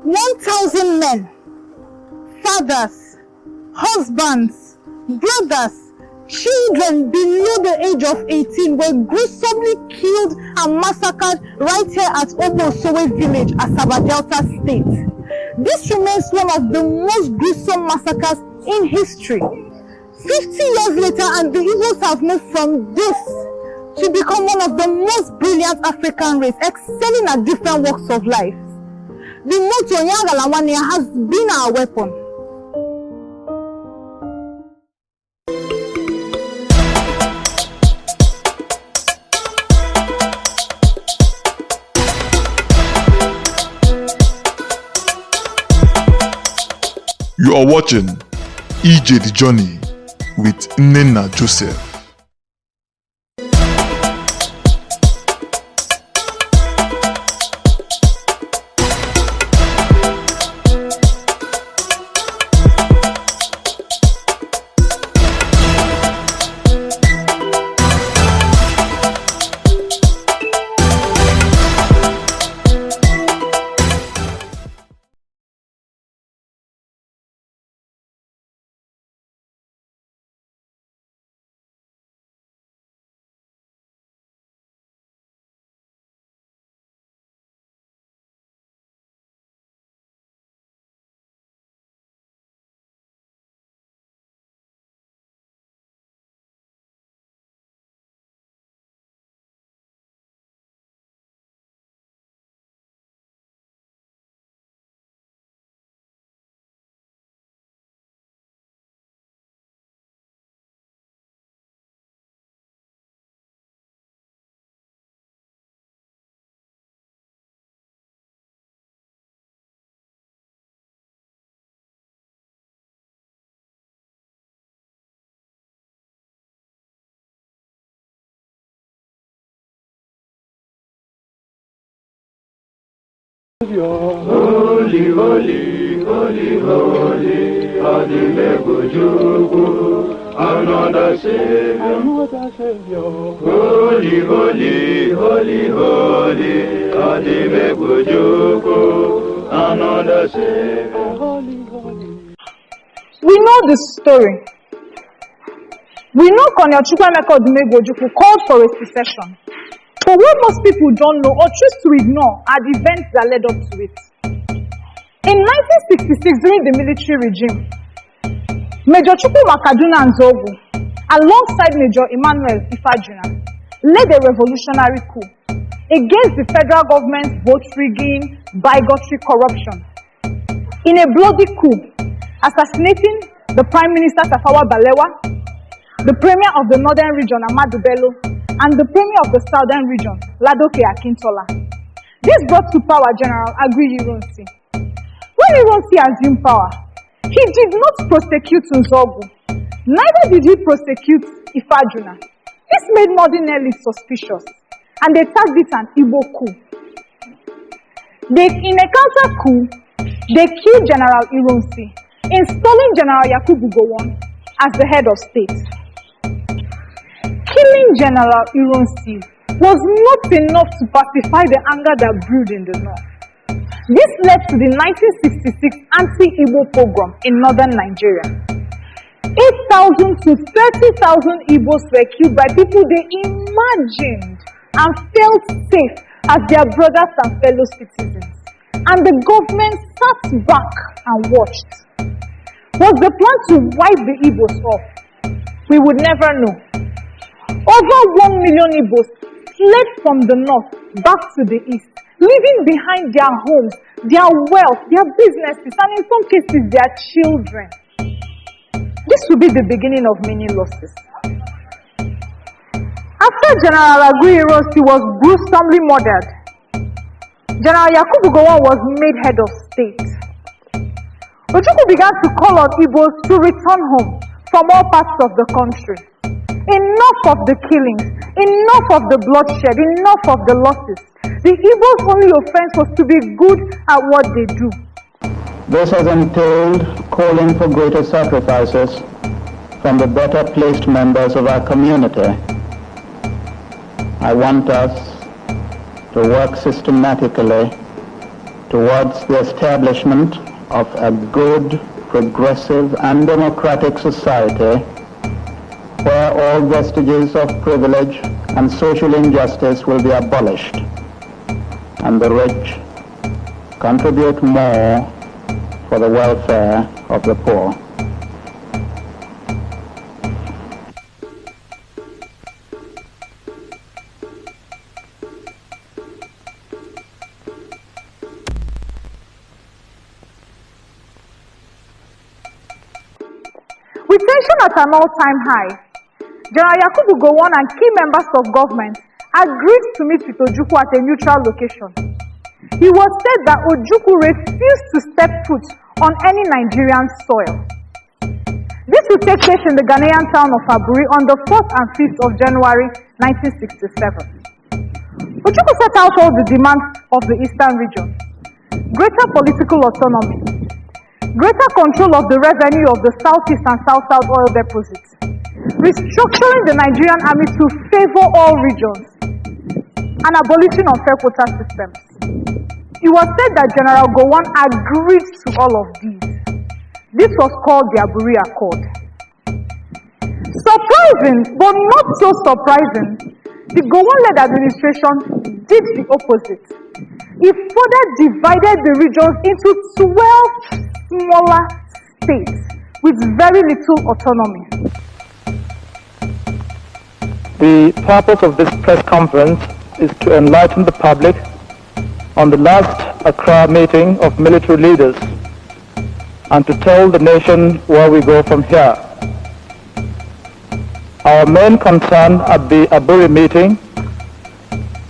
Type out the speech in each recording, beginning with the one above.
1,000 men, fathers, husbands, brothers, children below the age of 18 were gruesomely killed and massacred right here at Omosowe village, Asaba Delta State. This remains one of the most gruesome massacres in history. 50 years later, and the Igbos have moved from this to become one of the most brilliant African race, excelling at different walks of life. The motto Nyagalawania has been our weapon. You are watching IJE The Journey with Nnenna Joseph. Holy, holy, holy, holy, Adimebujuku, another Savior, Holy, holy, holy, holy, Adimebujuku, another Savior, holy, holy. We know the story. We know Colonel Chukwuemeka Odumegwu called for a secession. But what most people don't know or choose to ignore are the events that led up to it. In 1966, during the military regime, Major Chukwu Makaduna Nzogu, alongside Major Emmanuel Ifajuna, led a revolutionary coup against the federal government's vote rigging, bigotry, corruption. In a bloody coup, assassinating the Prime Minister Tafawa Balewa, the Premier of the Northern Region Ahmadu Bello, and the Premier of the Southern Region, Ladoke Akintola. This brought to power General Agui Ironsi. When Ironsi assumed power, he did not prosecute Nzogu, neither did he prosecute Ifajuna. This made northern elites suspicious, and they tagged it an Igbo coup. In a counter coup, they killed General Ironsi, installing General Yakubu Gowon as the head of state. Killing General Ironsi was not enough to pacify the anger that brewed in the north. This led to the 1966 anti-Igbo pogrom in northern Nigeria. 8,000 to 30,000 Igbos were killed by people they imagined and felt safe as their brothers and fellow citizens. And the government sat back and watched. Was the plan to wipe the Igbos off? We would never know. Over 1 million Igbos fled from the north back to the east, leaving behind their homes, their wealth, their businesses, and in some cases their children. This will be the beginning of many losses. After General Agui Ironsi was gruesomely murdered, General Yakubu Gowon was made head of state. Ojukwu began to call on Igbos to return home from all parts of the country. Enough of the killings, enough of the bloodshed, enough of the losses. The Igbo's only offense was to be good at what they do. This has entailed calling for greater sacrifices from the better placed members of our community. I want us to work systematically towards the establishment of a good, progressive and democratic society where all vestiges of privilege and social injustice will be abolished and the rich contribute more for the welfare of the poor. With tension at an all-time high, General Yakubu Gowon and key members of government agreed to meet with Ojukwu at a neutral location. It was said that Ojukwu refused to step foot on any Nigerian soil. This would take place in the Ghanaian town of Aburi on the 4th and 5th of January 1967. Ojukwu set out all the demands of the eastern region: greater political autonomy, greater control of the revenue of the southeast and south-south oil deposits, restructuring the Nigerian army to favor all regions, and abolishing unfair quota systems. It was said that General Gowon agreed to all of these. This was called the Aburi Accord. Surprising, but not so surprising, the Gowon-led administration did the opposite. It further divided the regions into 12 smaller states with very little autonomy. The purpose of this press conference is to enlighten the public on the last Accra meeting of military leaders and to tell the nation where we go from here. Our main concern at the Aburi meeting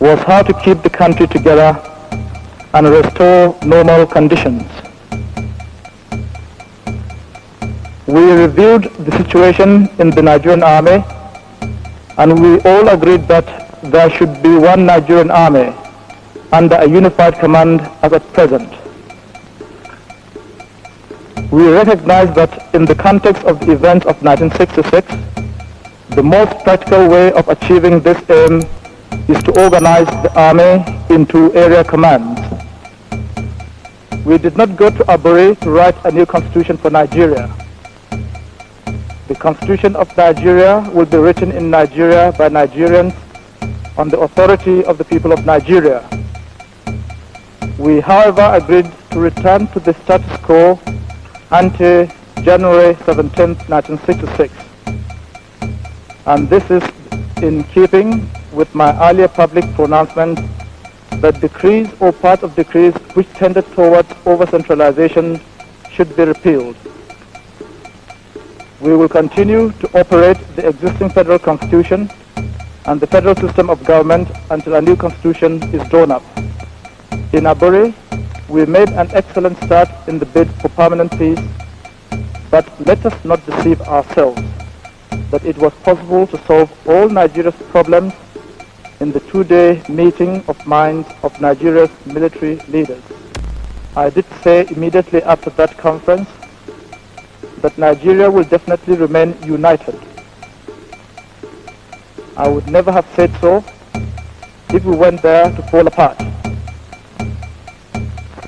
was how to keep the country together and restore normal conditions. We reviewed the situation in the Nigerian army, and we all agreed that there should be one Nigerian army under a unified command as at present. We recognize that in the context of the events of 1966, the most practical way of achieving this aim is to organize the army into area commands. We did not go to Aburi to write a new constitution for Nigeria. The Constitution of Nigeria will be written in Nigeria by Nigerians on the authority of the people of Nigeria. We, however, agreed to return to the status quo ante January 17, 1966. And this is in keeping with my earlier public pronouncement that decrees or part of decrees which tended towards over-centralization should be repealed. We will continue to operate the existing federal constitution and the federal system of government until a new constitution is drawn up. In Aburi, we made an excellent start in the bid for permanent peace, but let us not deceive ourselves that it was possible to solve all Nigeria's problems in the two-day meeting of minds of Nigeria's military leaders. I did say immediately after that conference that Nigeria will definitely remain united. I would never have said so if we went there to fall apart.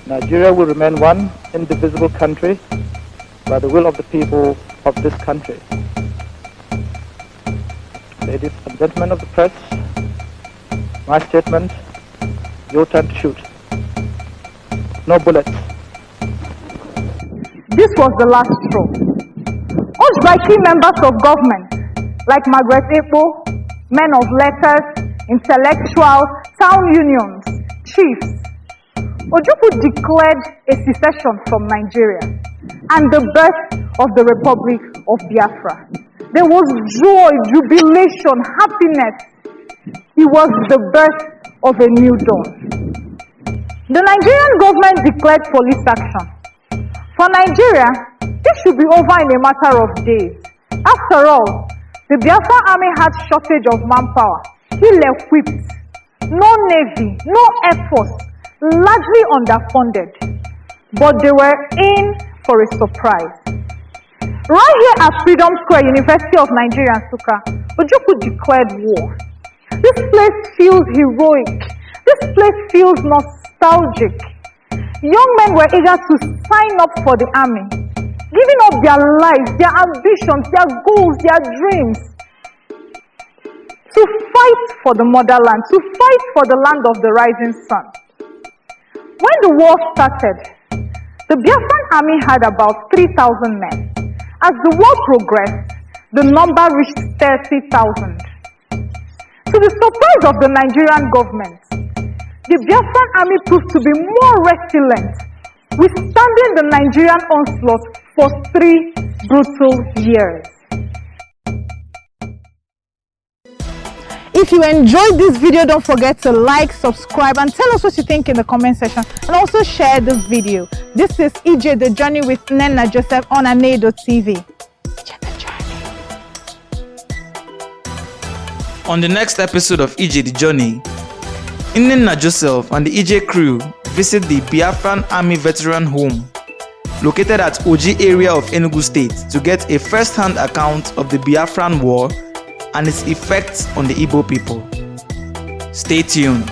Nigeria will remain one indivisible country by the will of the people of this country. Ladies and gentlemen of the press, my statement, your turn to shoot. No bullets. This was the last straw. Urged by key members of government like Margaret Ekpo, men of letters, intellectuals, town unions, chiefs, Ojukwu declared a secession from Nigeria and the birth of the Republic of Biafra. There was joy, jubilation, happiness. It was the birth of a new dawn. The Nigerian government declared police action. For Nigeria, this should be over in a matter of days. After all, the Biafra army had shortage of manpower, ill-equipped, no navy, no air force, largely underfunded. But they were in for a surprise. Right here at Freedom Square, University of Nigeria, Nsukka, Ojukwu declared war. This place feels heroic. This place feels nostalgic. Young men were eager to sign up for the army, giving up their lives, their ambitions, their goals, their dreams, to fight for the motherland, to fight for the land of the rising sun. When the war started, the Biafran army had about 3,000 men. As the war progressed, the number reached 30,000. To the surprise of the Nigerian government, the Biafran army proved to be more resilient, withstanding the Nigerian onslaught for 3 brutal years. If you enjoyed this video, don't forget to like, subscribe, and tell us what you think in the comment section, and also share the video. This is IJE The Journey with Nnenna Joseph on Anaedo TV. IJE The Journey. On the next episode of IJE The Journey, Nnenna Joseph and the IJE crew visit the Biafran Army Veteran Home, located at Oji area of Enugu State, to get a first-hand account of the Biafran War and its effects on the Igbo people. Stay tuned.